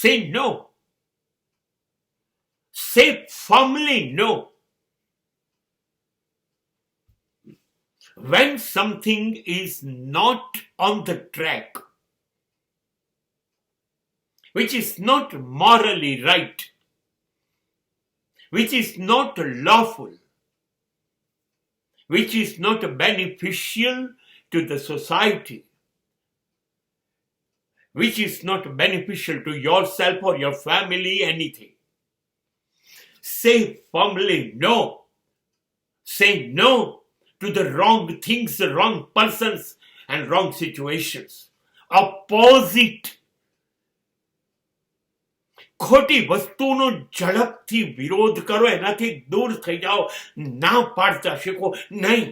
Say no. Say firmly no. When something is not on the track, which is not morally right, which is not lawful, which is not beneficial to the society, which is not beneficial to yourself or your family, anything. Say firmly no. Say no to the wrong things, the wrong persons, and wrong situations. Oppose it. ખોટી વસ્તુનો ઝડપથી વિરોધ કરો, એનાથી દૂર થઈ જાઓ, ના પાડતા શીખો. નહીં,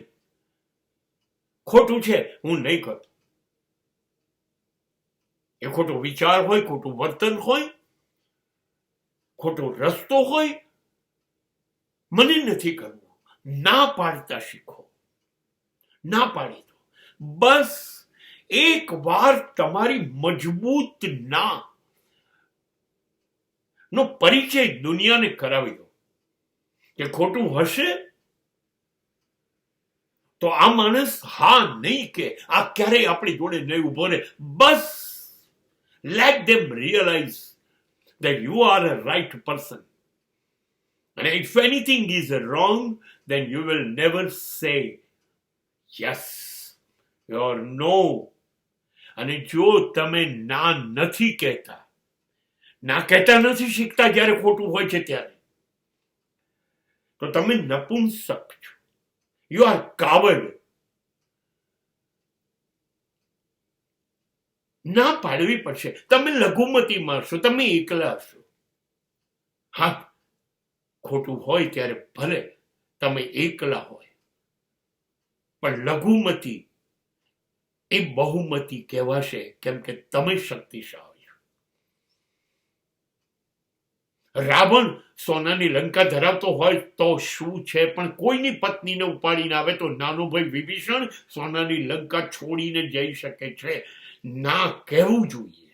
ખોટું છે, હું નહીં કરતો. એ ખોટો વિચાર હોય, ખોટું વર્તન હોય, ખોટો રસ્તો હોય, મને નથી કરવું. ના પાડતા શીખો. ના પાડી દો. બસ એક વાર તમારી મજબૂત ના નો પરિચય દુનિયાને કરાવી દો કે ખોટું હશે તો આ માણસ હા નહીં કે આ ક્યારેય આપણી જોડે નહીં ઉભો રહે. બસ let them realize that you are a right person, and if anything is wrong, then you will never say yes or no. અને જો તમે ના નથી કહેતા, ના કહેતા નથી શીખતા જ્યારે ખોટું હોય છે ત્યારે, તો તમે નપુંસક છો. You are coward. ના પાડવી પડશે. તમે લઘુમતી મારશો, તમે એકલા હશો. હા, ખોટું હોય ત્યારે ભલે તમે એકલા હોય, પણ લઘુમતી એ બહુમતી કહેવાશે, કેમ કે તમે શક્તિશાળી. રાવણ સોનાની લંકા ધરાવતો હોય તો શું છે, પણ કોઈની પત્નીને ઉપાડીને આવે તો નાનો ભાઈ વિભીષણ સોનાની લંકા છોડીને જઈ શકે છે. ના કહેવું જોઈએ.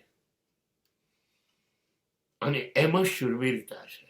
અને એમાં શુરવીરતા છે.